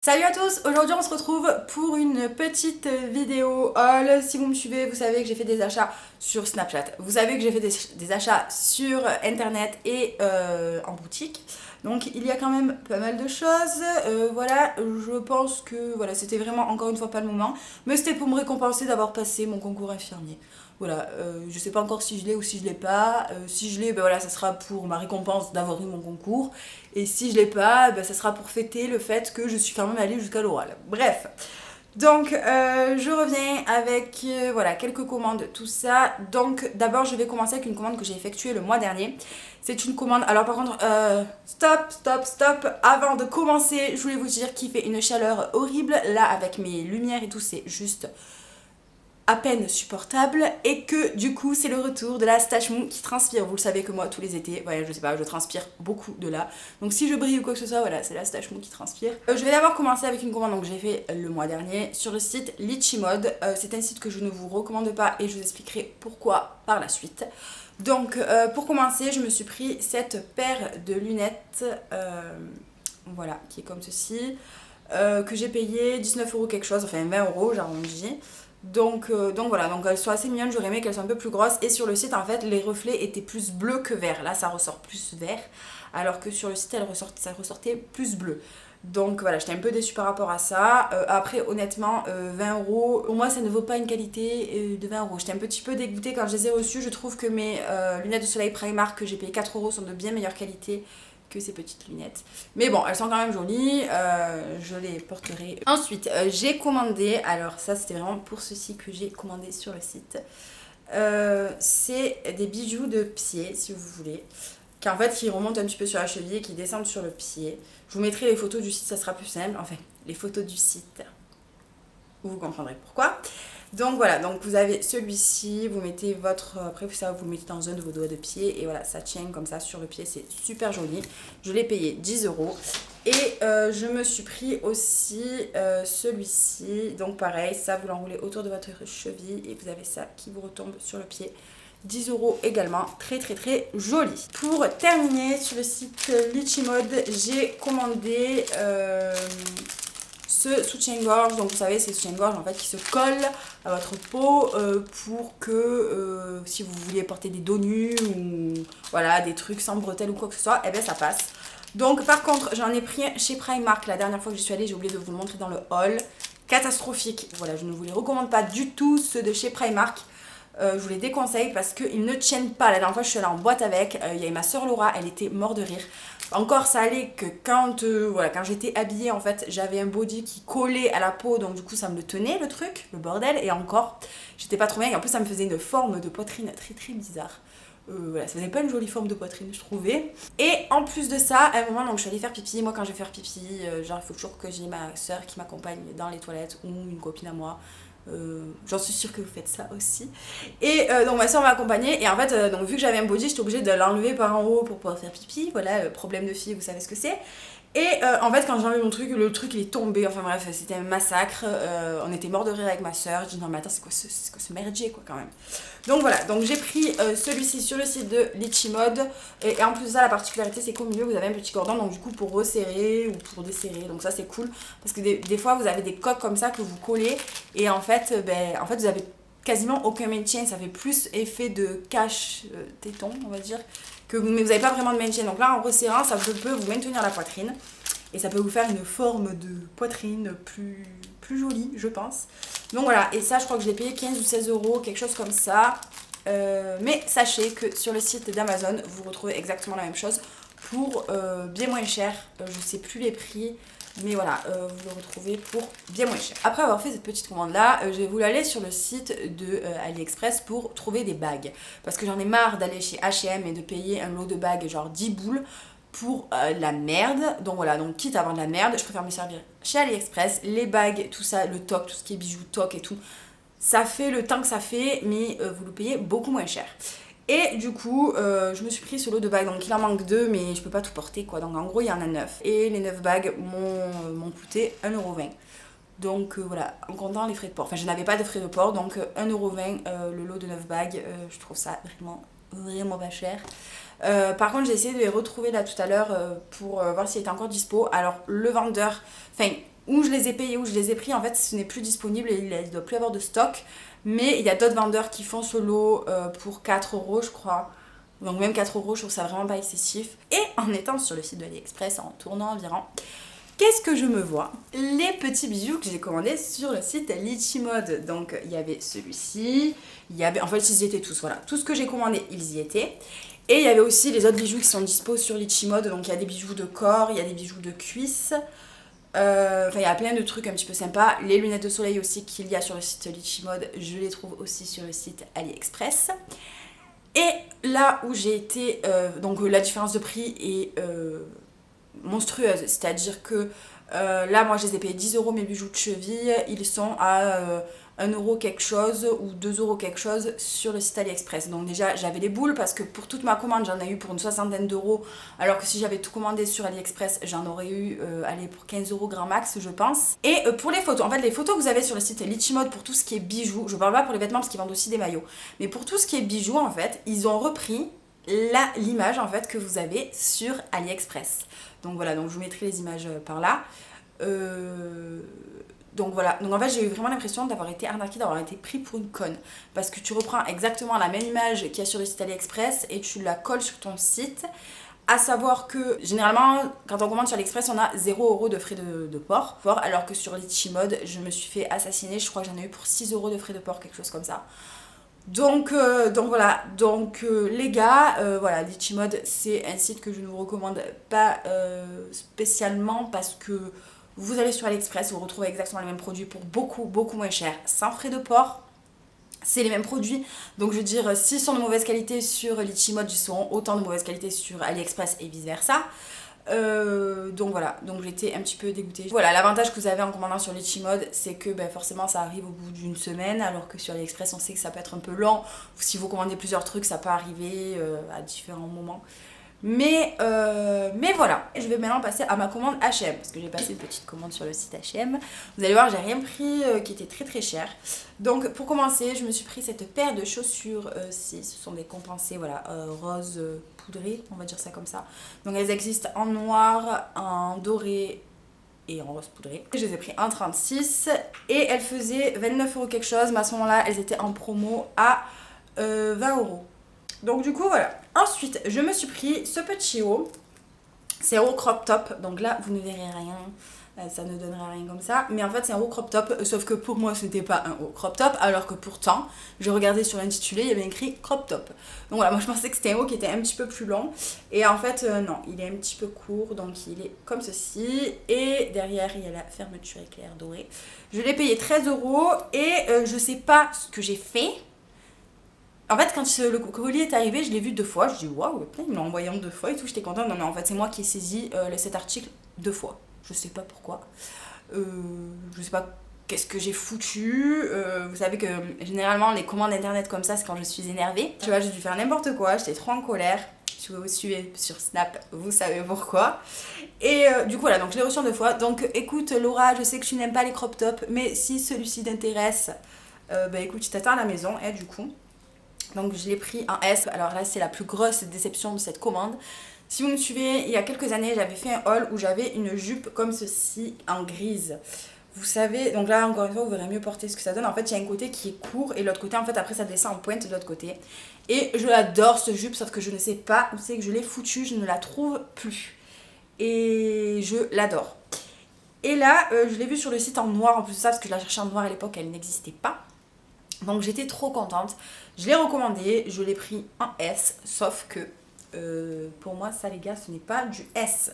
Salut à tous, aujourd'hui on se retrouve pour une petite vidéo haul. Si vous me suivez, vous savez que j'ai fait des achats sur Snapchat. Vous savez que j'ai fait des achats sur internet et en boutique. Donc il y a quand même pas mal de choses. Voilà, je pense que voilà, c'était vraiment encore une fois pas le moment. Mais c'était pour me récompenser d'avoir passé mon concours infirmier. Voilà, je sais pas encore si je l'ai ou si je l'ai pas. Si je l'ai, ben voilà, ça sera pour ma récompense d'avoir eu mon concours. Et si je l'ai pas, ben ça sera pour fêter le fait que je suis quand même allée jusqu'à l'oral. Bref. Donc je reviens avec voilà, quelques commandes, tout ça. Donc d'abord je vais commencer avec une commande que j'ai effectuée le mois dernier. C'est une commande. Alors par contre, stop. Avant de commencer, je voulais vous dire qu'il fait une chaleur horrible. Là avec mes lumières et tout, c'est juste à peine supportable et que du coup c'est le retour de la stache mou qui transpire. Vous le savez que moi tous les étés, voilà, je sais pas, je transpire beaucoup de là. Donc si je brille ou quoi que ce soit, voilà, c'est la stache mou qui transpire. Je vais d'abord commencer avec une commande donc j'ai fait le mois dernier sur le site Litchimode. C'est un site que je ne vous recommande pas et je vous expliquerai pourquoi par la suite. Donc pour commencer, je me suis pris cette paire de lunettes, voilà, qui est comme ceci. Que j'ai payé 19 € quelque chose, enfin 20 € j'arrondis. Donc voilà, donc elles sont assez mignonnes, j'aurais aimé qu'elles soient un peu plus grosses. Et sur le site, en fait, les reflets étaient plus bleus que verts. Là, ça ressort plus vert, alors que sur le site, ça ressortait plus bleu. Donc voilà, j'étais un peu déçue par rapport à ça. Après, honnêtement, 20 €, pour moi, ça ne vaut pas une qualité de 20 €. J'étais un petit peu dégoûtée quand je les ai reçues. Je trouve que mes lunettes de soleil Primark que j'ai payé 4 € sont de bien meilleure qualité que ces petites lunettes. Mais bon, elles sont quand même jolies, je les porterai. Ensuite, j'ai commandé, alors ça c'était vraiment pour ceci que j'ai commandé sur le site. C'est des bijoux de pied, si vous voulez, qui remontent un petit peu sur la cheville et qui descendent sur le pied. Je vous mettrai les photos du site, ça sera plus simple. Enfin, les photos du site, vous comprendrez pourquoi. Donc voilà, donc vous avez celui-ci, vous mettez votre, après ça vous le mettez dans un de vos doigts de pied et voilà, ça tient comme ça sur le pied, c'est super joli. Je l'ai payé 10 € et je me suis pris aussi celui-ci, donc pareil, ça vous l'enroulez autour de votre cheville et vous avez ça qui vous retombe sur le pied. 10 € également, très joli. Pour terminer, sur le site Litchimode, j'ai commandé ce soutien-gorge. Donc vous savez, c'est ce soutien-gorge en fait qui se colle à votre peau pour que si vous vouliez porter des dos nus ou voilà, des trucs sans bretelles ou quoi que ce soit, et bien ça passe. Donc par contre, j'en ai pris chez Primark la dernière fois que j'y suis allée, j'ai oublié de vous le montrer dans le haul. Catastrophique. Voilà, je ne vous les recommande pas du tout ceux de chez Primark. Je vous les déconseille parce qu'ils ne tiennent pas. La dernière fois, je suis allée en boîte avec. Il y a ma soeur Laura, elle était morte de rire. Encore, ça allait que quand j'étais habillée, en fait, j'avais un body qui collait à la peau, donc du coup, ça me le tenait, le truc, le bordel. Et encore, j'étais pas trop bien. Et en plus, ça me faisait une forme de poitrine très bizarre. Voilà, ça faisait pas une jolie forme de poitrine, je trouvais. Et en plus de ça, à un moment, donc je suis allée faire pipi. Moi, quand je vais faire pipi, genre, il faut toujours que j'ai ma soeur qui m'accompagne dans les toilettes ou une copine à moi. J'en suis sûre que vous faites ça aussi. Et donc ma soeur m'a accompagnée. Et en fait, donc, vu que j'avais un body, j'étais obligée de l'enlever par en haut pour pouvoir faire pipi. Voilà, problème de fille, vous savez ce que c'est. Et en fait, quand j'ai enlevé mon truc, le truc il est tombé. Enfin bref, c'était un massacre. On était mort de rire avec ma soeur. Je dis non, mais attends, c'est quoi ce merdier, quoi, quand même. Donc voilà, donc j'ai pris celui-ci sur le site de Litchimode. Et en plus de ça, la particularité, c'est qu'au milieu, vous avez un petit cordon. Donc du coup, pour resserrer ou pour desserrer. Donc ça, c'est cool. Parce que des fois, vous avez des coques comme ça que vous collez. Et en fait, vous avez quasiment aucun maintien. Ça fait plus effet de cache téton, on va dire. Mais vous n'avez pas vraiment de maintien. Donc là, en resserrant, ça peut vous maintenir la poitrine. Et ça peut vous faire une forme de poitrine plus jolie, je pense. Donc voilà, et ça, je crois que je l'ai payé 15 ou 16 €, quelque chose comme ça. Mais sachez que sur le site d'Amazon, vous retrouvez exactement la même chose pour bien moins cher. Je ne sais plus les prix. Mais voilà, vous le retrouvez pour bien moins cher. Après avoir fait cette petite commande là, j'ai voulu aller sur le site de AliExpress pour trouver des bagues. Parce que j'en ai marre d'aller chez H&M et de payer un lot de bagues genre 10 boules pour la merde. Donc voilà, donc quitte à avoir de la merde, je préfère me servir chez AliExpress. Les bagues, tout ça, le toc, tout ce qui est bijoux, toc et tout, ça fait le temps que ça fait, mais vous le payez beaucoup moins cher. Et du coup, je me suis pris ce lot de bagues. Donc il en manque 2, mais je peux pas tout porter, quoi. Donc en gros, il y en a 9. Et les 9 bagues m'ont coûté 1,20 €. Donc voilà, en comptant les frais de port. Enfin, je n'avais pas de frais de port, donc 1,20 € le lot de 9 bagues. Je trouve ça vraiment pas cher. Par contre, j'ai essayé de les retrouver là tout à l'heure pour voir s'il était encore dispo. Alors, le vendeur, enfin, où je les ai payés, où je les ai pris, en fait ce n'est plus disponible et il ne doit plus avoir de stock. Mais il y a d'autres vendeurs qui font ce lot pour 4 euros je crois. Donc même 4 euros, je trouve ça vraiment pas excessif. Et en étant sur le site de AliExpress, en tournant environ, qu'est-ce que je me vois? Les petits bijoux que j'ai commandés sur le site Litchi Mode. Donc il y avait celui-ci, il y avait, en fait ils y étaient tous, voilà. Tout ce que j'ai commandé, ils y étaient. Et il y avait aussi les autres bijoux qui sont dispo sur Litchi Mode. Donc il y a des bijoux de corps, il y a des bijoux de cuisse. Enfin il y a plein de trucs un petit peu sympas. Les lunettes de soleil aussi qu'il y a sur le site Litchi Mode, je les trouve aussi sur le site AliExpress. Et là où j'ai été, donc la différence de prix est monstrueuse, c'est-à-dire que là moi je les ai payés 10 euros mes bijoux de cheville, ils sont à 1 euro quelque chose ou 2 euros quelque chose sur le site AliExpress. Donc déjà j'avais les boules parce que pour toute ma commande j'en ai eu pour une soixantaine d'euros, alors que si j'avais tout commandé sur AliExpress j'en aurais eu allez, pour 15 euros grand max je pense. Et pour les photos, en fait les photos que vous avez sur le site Litchi Mode pour tout ce qui est bijoux, je parle pas pour les vêtements parce qu'ils vendent aussi des maillots, mais pour tout ce qui est bijoux en fait ils ont repris l'image en fait que vous avez sur AliExpress. Donc voilà, donc je vous mettrai les images par là. Donc voilà, donc en fait j'ai eu vraiment l'impression d'avoir été arnaquée, d'avoir été pris pour une conne. Parce que tu reprends exactement la même image qu'il y a sur le site AliExpress et tu la colles sur ton site. À savoir que généralement quand on commande sur AliExpress on a 0 euros de frais de port. Alors que sur Litchi Mode je me suis fait assassiner, je crois que j'en ai eu pour 6 euros de frais de port, quelque chose comme ça. Donc voilà, les gars, voilà, Litchi Mode c'est un site que je ne vous recommande pas spécialement parce que vous allez sur AliExpress, vous retrouvez exactement les mêmes produits pour beaucoup moins cher, sans frais de port. C'est les mêmes produits, donc je veux dire, s'ils sont de mauvaise qualité sur Litchi Mode, ils seront autant de mauvaise qualité sur AliExpress et vice versa. Donc voilà, donc j'étais un petit peu dégoûtée. Voilà, l'avantage que vous avez en commandant sur Litchi Mode, c'est que forcément ça arrive au bout d'une semaine, alors que sur AliExpress on sait que ça peut être un peu lent. Si vous commandez plusieurs trucs, ça peut arriver à différents moments. Mais voilà, je vais maintenant passer à ma commande H&M, parce que j'ai passé une petite commande sur le site H&M. Vous allez voir, j'ai rien pris qui était très cher. Donc pour commencer, je me suis pris cette paire de chaussures ci, ce sont des compensés, voilà, rose poudré, on va dire ça comme ça. Donc elles existent en noir, en doré et en rose poudré. Je les ai pris en 36 et elles faisaient 29 euros quelque chose, mais à ce moment-là, elles étaient en promo à 20 euros. Donc du coup voilà. Ensuite je me suis pris ce petit haut. C'est un haut crop top. Donc là vous ne verrez rien. Ça ne donnera rien comme ça. Mais en fait c'est un haut crop top. Sauf que pour moi ce n'était pas un haut crop top. Alors que pourtant je regardais sur l'intitulé, il y avait écrit crop top. Donc voilà, moi je pensais que c'était un haut qui était un petit peu plus long. Et en fait non, il est un petit peu court. Donc il est comme ceci. Et derrière il y a la fermeture éclair dorée. Je l'ai payé 13 euros. Et je sais pas ce que j'ai fait. En fait, quand le colis est arrivé, je l'ai vu 2 fois. Je dis waouh, il me l'a envoyé en 2 fois et tout. J'étais contente. Non, en fait, c'est moi qui ai saisi cet article 2 fois. Je sais pas pourquoi. Je sais pas qu'est-ce que j'ai foutu. Vous savez que généralement, les commandes internet comme ça, c'est quand je suis énervée. Tu vois, j'ai dû faire n'importe quoi. J'étais trop en colère. Si vous me suivez sur Snap, vous savez pourquoi. Et du coup, voilà, donc je l'ai reçu en 2 fois. Donc écoute, Laura, je sais que tu n'aimes pas les crop tops, mais si celui-ci t'intéresse, écoute, tu t'attends à la maison, du coup. Donc je l'ai pris en S. Alors là c'est la plus grosse déception de cette commande. Si vous me suivez, il y a quelques années j'avais fait un haul où j'avais une jupe comme ceci en grise. Vous savez, donc là encore une fois vous verrez mieux porter ce que ça donne. En fait il y a un côté qui est court et l'autre côté en fait après ça descend en pointe de l'autre côté. Et je l'adore cette jupe, sauf que je ne sais pas où c'est que je l'ai foutue, je ne la trouve plus. Et je l'adore. Et là je l'ai vue sur le site en noir en plus de ça parce que je la cherchais en noir à l'époque, elle n'existait pas. Donc j'étais trop contente, je l'ai recommandé, je l'ai pris en S, sauf que pour moi ça les gars ce n'est pas du S.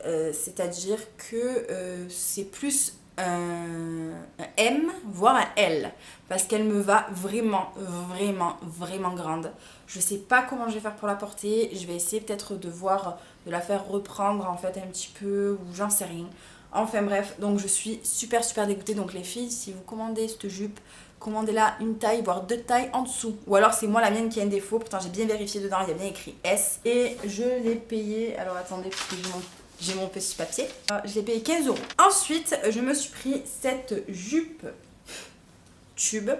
C'est-à-dire que c'est plus un M, voire un L, parce qu'elle me va vraiment grande. Je sais pas comment je vais faire pour la porter, je vais essayer peut-être de voir, de la faire reprendre en fait un petit peu, ou j'en sais rien. Enfin bref, donc je suis super dégoûtée. Donc les filles, si vous commandez cette jupe, commandez-la une taille, voire 2 tailles en dessous. Ou alors c'est moi la mienne qui a un défaut, pourtant j'ai bien vérifié dedans, il y a bien écrit S. Et je l'ai payé, alors attendez, parce que j'ai mon petit papier. Je l'ai payé 15 euros. Ensuite, je me suis pris cette jupe tube.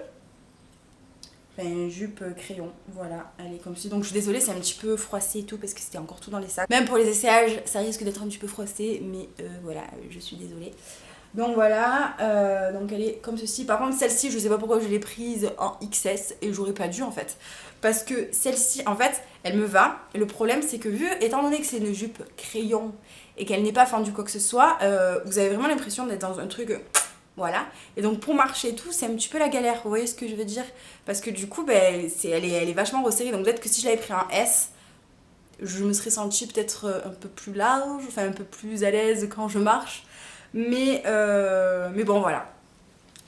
Enfin, une jupe crayon, voilà, elle est comme ci. Donc je suis désolée, c'est un petit peu froissé et tout parce que c'était encore tout dans les sacs. Même pour les essayages, ça risque d'être un petit peu froissé, mais voilà, je suis désolée. Donc voilà, donc elle est comme ceci. Par contre celle-ci, je sais pas pourquoi je l'ai prise en XS et j'aurais pas dû en fait. Parce que celle-ci, en fait, elle me va. Le problème c'est que vu, étant donné que c'est une jupe crayon et qu'elle n'est pas fendue quoi que ce soit, vous avez vraiment l'impression d'être dans un truc... Voilà. Et donc pour marcher et tout, c'est un petit peu la galère. Vous voyez ce que je veux dire? Parce que du coup, ben, elle est vachement resserrée. Donc peut-être que si je l'avais pris en S, je me serais sentie peut-être un peu plus large, enfin un peu plus à l'aise quand je marche. Mais bon, voilà.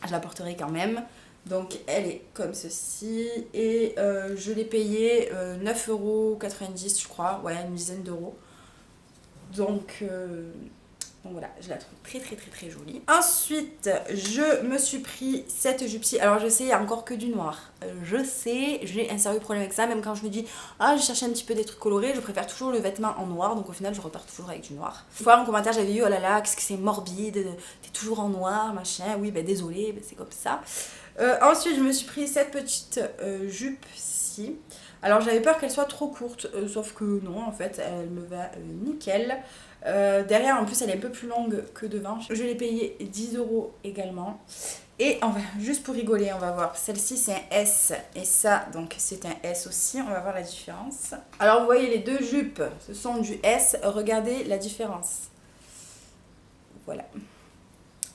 Je la porterai quand même. Donc elle est comme ceci. Et je l'ai payée 9,90 € je crois. Ouais, une dizaine d'euros. Donc voilà, je la trouve très très très très jolie. Ensuite, je me suis pris cette jupe-ci. Alors je sais, il n'y a encore que du noir. Je sais, j'ai un sérieux problème avec ça. Même quand je me dis, ah, je cherche un petit peu des trucs colorés, je préfère toujours le vêtement en noir. Donc au final, je repars toujours avec du noir. Une fois en commentaire, j'avais eu, oh là là, qu'est-ce que c'est morbide, t'es toujours en noir, machin. Oui, ben désolé, ben, c'est comme ça. Ensuite, je me suis pris cette petite jupe-ci. Alors j'avais peur qu'elle soit trop courte, sauf que non, en fait, elle me va nickel. Derrière, en plus, elle est un peu plus longue que devant. Je l'ai payée 10 € également. Et on va, juste pour rigoler, on va voir. Celle-ci, c'est un S. Et ça, donc, c'est un S aussi. On va voir la différence. Alors, vous voyez, les deux jupes, ce sont du S. Regardez la différence. Voilà.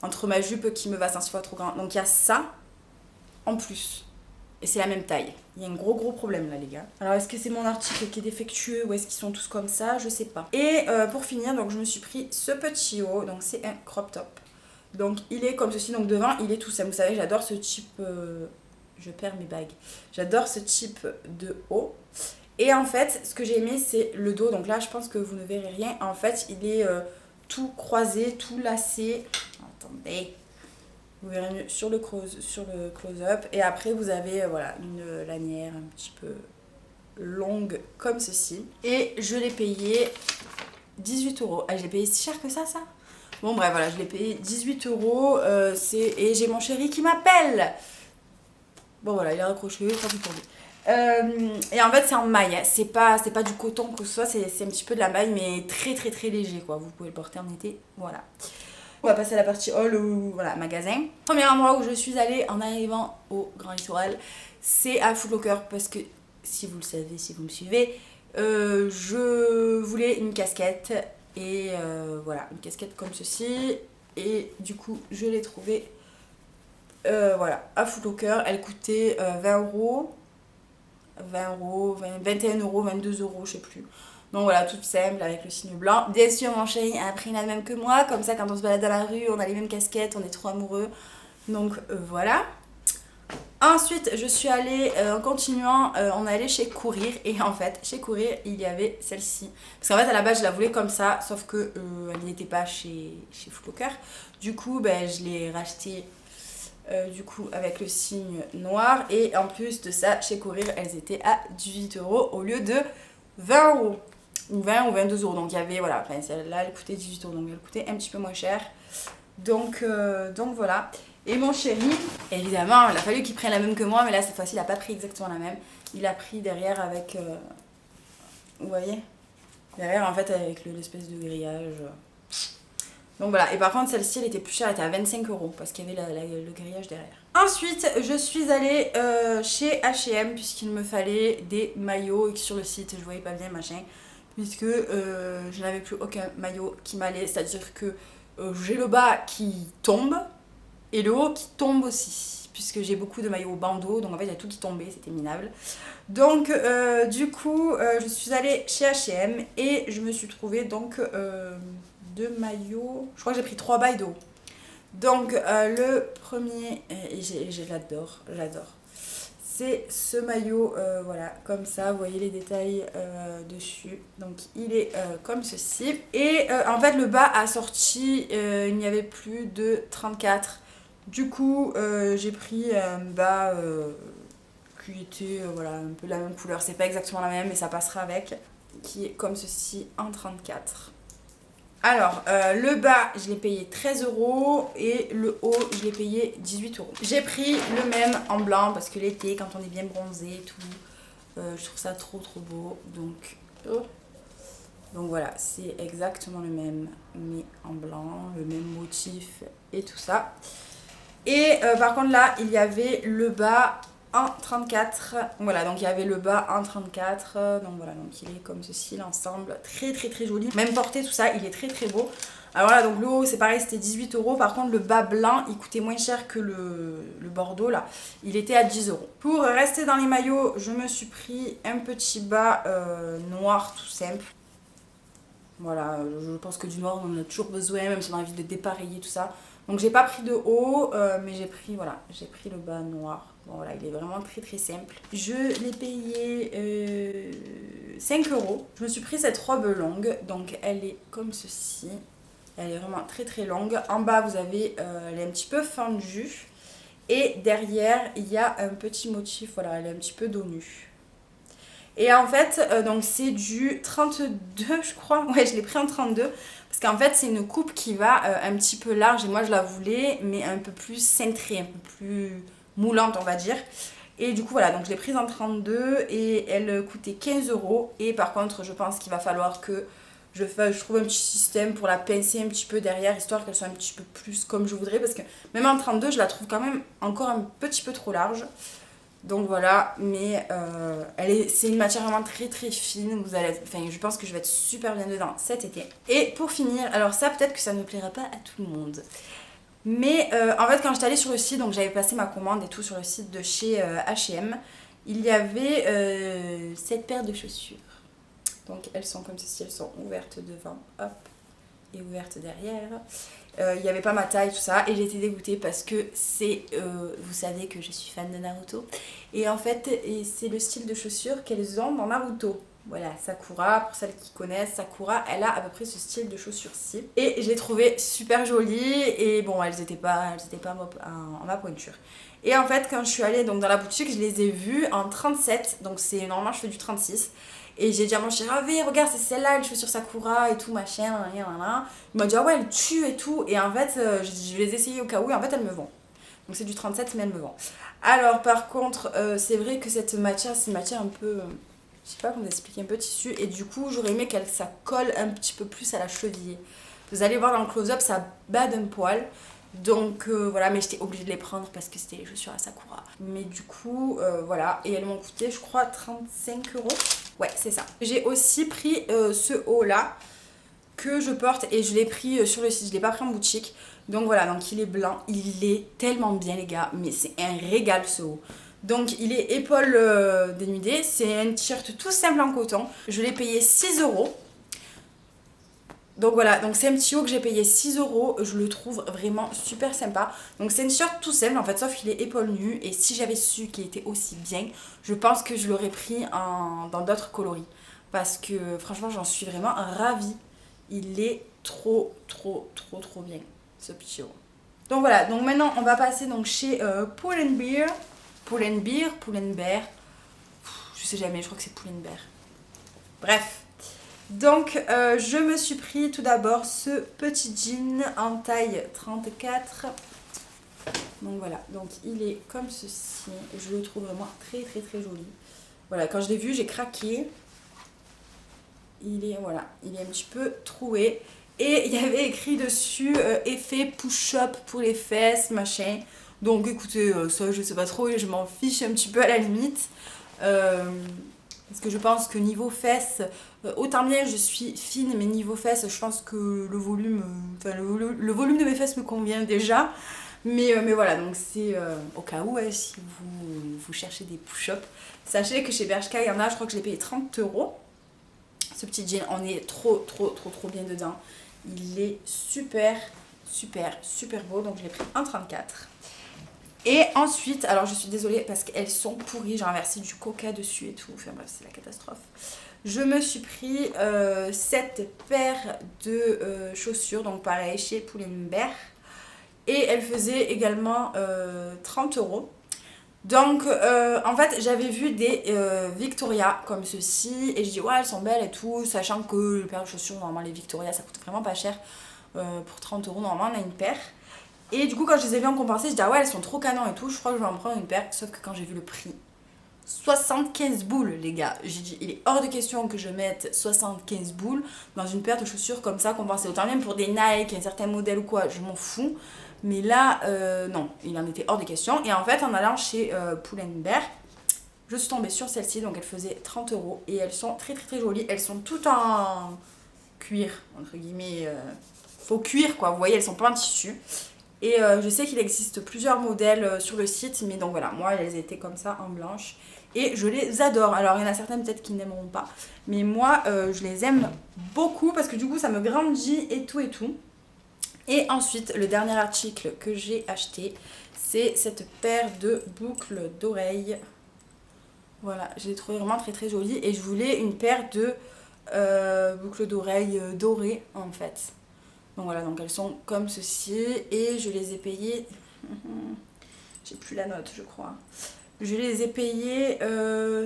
Entre ma jupe qui me va 5 fois trop grand. Donc, il y a ça en plus. Et c'est la même taille. Il y a un gros problème là les gars. Alors est-ce que c'est mon article qui est défectueux ou est-ce qu'ils sont tous comme ça? Je sais pas. Et pour finir, donc je me suis pris ce petit haut. Donc c'est un crop top. Donc il est comme ceci. Donc devant il est tout simple. Vous savez j'adore ce type... Je perds mes bagues. J'adore ce type de haut. Et en fait ce que j'ai aimé c'est le dos. Donc là je pense que vous ne verrez rien. En fait il est tout croisé, tout lacé. Attendez. Vous verrez mieux sur le close-up. Et après, vous avez voilà, une lanière un petit peu longue comme ceci. Et je l'ai payé 18 €. Ah, je l'ai payé si cher que ça? Bon, bref, voilà, je l'ai payé 18 €. Et j'ai mon chéri qui m'appelle. Bon, voilà, il est raccroché, tant pis pour lui. Et en fait, c'est en maille. Hein. C'est pas du coton que ce soit, c'est un petit peu de la maille, mais très très très léger, quoi. Vous pouvez le porter en été. Voilà. On va passer à la partie haul ou voilà, magasin. Premier endroit où je suis allée en arrivant au Grand Littoral, c'est à Foot Locker parce que si vous le savez, si vous me suivez, je voulais une casquette et voilà, une casquette comme ceci et du coup je l'ai trouvée voilà, à Foot Locker. Elle coûtait 20 €, 21 €, 22 €, je sais plus. Donc voilà, toute simple avec le signe blanc. Bien sûr, mon chéri a pris la même que moi. Comme ça, quand on se balade dans la rue, on a les mêmes casquettes, on est trop amoureux. Donc voilà. Ensuite, je suis allée, en continuant, on est allé chez Courir. Et en fait, chez Courir, il y avait celle-ci. Parce qu'en fait, à la base, je la voulais comme ça. Sauf que elle n'était pas chez Foot Locker. Du coup, ben, je l'ai rachetée. Du coup avec le signe noir et en plus de ça chez Courir elles étaient à 18 € au lieu de 20 € ou 20 ou 22 €. Donc il y avait voilà, enfin, celle-là elle coûtait 18 €, donc elle coûtait un petit peu moins cher. Donc voilà. Et mon chéri, évidemment, il a fallu qu'il prenne la même que moi, mais là cette fois-ci il a pas pris exactement la même. Il a pris derrière avec vous voyez, derrière en fait avec l'espèce de grillage. Donc voilà, et par contre celle-ci elle était plus chère, elle était à 25 € parce qu'il y avait le grillage derrière. Ensuite, je suis allée chez H&M puisqu'il me fallait des maillots et que sur le site je voyais pas bien machin. Puisque je n'avais plus aucun maillot qui m'allait, c'est-à-dire que j'ai le bas qui tombe et le haut qui tombe aussi. Puisque j'ai beaucoup de maillots bandeaux, donc en fait il y a tout qui tombait, c'était minable. Donc du coup, je suis allée chez H&M et je me suis trouvée donc... deux maillots. Je crois que j'ai pris 3 bails d'eau. Donc le premier, et j'adore. C'est ce maillot, voilà, comme ça. Vous voyez les détails dessus. Donc il est comme ceci. Et en fait le bas a sorti, il n'y avait plus de 34. Du coup j'ai pris un bas qui était voilà, un peu la même couleur. C'est pas exactement la même mais ça passera avec. Qui est comme ceci en 34. Alors, le bas, je l'ai payé 13 € et le haut, je l'ai payé 18 €. J'ai pris le même en blanc parce que l'été, quand on est bien bronzé et tout, je trouve ça trop beau. Donc voilà, c'est exactement le même, mais en blanc, le même motif et tout ça. Et par contre là il y avait le bas en 34. Voilà, donc il y avait le bas en 34. Donc voilà, donc il est comme ceci l'ensemble. Très très très joli. Même porté tout ça, il est très très beau. Alors là, donc le haut c'est pareil, c'était 18 €. Par contre le bas blanc, il coûtait moins cher que le bordeaux là. Il était à 10 €. Pour rester dans les maillots, je me suis pris un petit bas noir tout simple. Voilà, je pense que du noir on en a toujours besoin, même si on a envie de dépareiller tout ça. Donc j'ai pas pris de haut, mais j'ai pris, voilà, j'ai pris le bas noir. Bon voilà, il est vraiment très très simple. Je l'ai payé 5 €. Je me suis pris cette robe longue, donc elle est comme ceci. Elle est vraiment très très longue. En bas vous avez, elle est un petit peu fendue. Et derrière il y a un petit motif, voilà, elle est un petit peu dos nu. Et en fait, donc c'est du 32 je crois. Ouais, je l'ai pris en 32. Parce qu'en fait, c'est une coupe qui va un petit peu large. Et moi, je la voulais, mais un peu plus cintrée, un peu plus moulante, on va dire. Et du coup, voilà, donc je l'ai prise en 32 et elle coûtait 15 €. Et par contre, je pense qu'il va falloir que je trouve un petit système pour la pincer un petit peu derrière, histoire qu'elle soit un petit peu plus comme je voudrais. Parce que même en 32, je la trouve quand même encore un petit peu trop large. Donc voilà, mais c'est une matière vraiment très très fine. Je pense que je vais être super bien dedans cet été. Et pour finir, alors ça peut-être que ça ne plaira pas à tout le monde. Mais en fait quand j'étais allée sur le site, donc j'avais passé ma commande et tout sur le site de chez H&M, il y avait cette paire de chaussures. Donc elles sont comme ceci, elles sont ouvertes devant, hop, et ouvertes derrière. Il n'y avait pas ma taille, tout ça, et j'ai été dégoûtée parce que vous savez que je suis fan de Naruto, et en fait c'est le style de chaussures qu'elles ont dans Naruto. Voilà, Sakura, pour celles qui connaissent, Sakura, elle a à peu près ce style de chaussures-ci. Et je l'ai trouvé super jolie, et bon, elles étaient pas en ma pointure. Et en fait, quand je suis allée donc, dans la boutique, je les ai vues en 37, donc normalement je fais du 36. Et j'ai dit à mon chéri, ah oui, regarde, c'est celle-là, les chaussures Sakura et tout, machin, nan. Il m'a dit, ah ouais, elle tue et tout. Et en fait, j'ai dit, je vais les essayer au cas où, et en fait, elles me vont. Donc c'est du 37, mais elles me vont. Alors, par contre, c'est vrai que cette matière, c'est une matière un peu, je sais pas comment expliquer, un peu tissu. Et du coup, j'aurais aimé que ça colle un petit peu plus à la cheville. Vous allez voir dans le close-up, ça bat d'un poil. Donc voilà, mais j'étais obligée de les prendre parce que c'était les chaussures à Sakura. Mais du coup, voilà. Et elles m'ont coûté, je crois, 35 €. Ouais, c'est ça. J'ai aussi pris ce haut là que je porte et je l'ai pris sur le site, je l'ai pas pris en boutique. Donc voilà, donc il est blanc, il est tellement bien les gars, mais c'est un régal ce haut. Donc il est épaule dénudée, c'est un t-shirt tout simple en coton. Je l'ai payé 6 €. Donc voilà, donc c'est un petit haut que j'ai payé 6 €, je le trouve vraiment super sympa. Donc c'est un t-shirt tout simple en fait, sauf qu'il est épaule nue. Et si j'avais su qu'il était aussi bien, je pense que je l'aurais pris dans d'autres coloris. Parce que franchement j'en suis vraiment ravie. Il est trop bien ce petit haut. Donc voilà, donc maintenant on va passer donc chez Pull&Bear. Pull&Bear. Je sais jamais, je crois que c'est Pull&Bear. Bref. Donc je me suis pris tout d'abord ce petit jean en taille 34. Donc voilà, donc il est comme ceci. Je le trouve vraiment très joli. Voilà, quand je l'ai vu j'ai craqué. Il est un petit peu troué. Et il y avait écrit dessus effet push-up pour les fesses, machin. Donc écoutez, ça je sais pas trop, je m'en fiche un petit peu à la limite. Parce que je pense que niveau fesses, autant bien je suis fine, mais niveau fesses, je pense que le volume de mes fesses me convient déjà. Mais voilà, donc c'est au cas où, si vous cherchez des push-ups, sachez que chez Bershka, il y en a, je crois que je l'ai payé 30 €. Ce petit jean, on est trop bien dedans. Il est super beau, donc je l'ai pris en 34. Et ensuite, alors je suis désolée parce qu'elles sont pourries, j'ai inversé du coca dessus et tout, enfin bref c'est la catastrophe. Je me suis pris cette paire de chaussures, donc pareil chez Pull&Bear. Et elle faisait également 30 €. Donc en fait j'avais vu des Victoria comme ceci et je dis ouais elles sont belles et tout, sachant que le paire de chaussures normalement les Victoria ça coûte vraiment pas cher, pour 30 € normalement on a une paire. Et du coup quand je les ai vues en compensé je dis ah ouais elles sont trop canon et tout, je crois que je vais en prendre une paire, sauf que quand j'ai vu le prix, 75 boules les gars, j'ai dit il est hors de question que je mette 75 boules dans une paire de chaussures comme ça compensée, autant même pour des Nike, un certain modèle ou quoi, je m'en fous. Mais là, non, il en était hors des questions. Et en fait, en allant chez Pull&Bear, je suis tombée sur celle-ci, donc elle faisait 30 € et elles sont très très très jolies. Elles sont toutes en cuir, entre guillemets, faux cuir quoi, vous voyez, elles sont pas en tissu. Et je sais qu'il existe plusieurs modèles sur le site, mais donc voilà, moi elles étaient comme ça en blanche. Et je les adore. Alors il y en a certaines peut-être qui n'aimeront pas, mais moi je les aime beaucoup parce que du coup ça me grandit et tout et tout. Et ensuite, le dernier article que j'ai acheté, c'est cette paire de boucles d'oreilles. Voilà, je l'ai trouvé vraiment très très jolie et je voulais une paire de boucles d'oreilles dorées en fait. Donc voilà, donc elles sont comme ceci et je les ai payées, j'ai plus la note je crois. Je les ai payées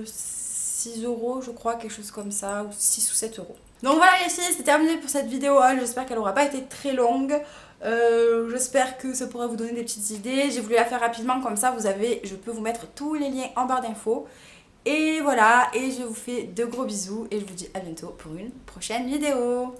6 € je crois, quelque chose comme ça, ou 6 ou 7 €. Donc voilà les filles, c'est terminé pour cette vidéo haul, j'espère qu'elle n'aura pas été très longue. J'espère que ça pourra vous donner des petites idées. J'ai voulu la faire rapidement comme ça, je peux vous mettre tous les liens en barre d'infos. Et voilà, et je vous fais de gros bisous et je vous dis à bientôt pour une prochaine vidéo.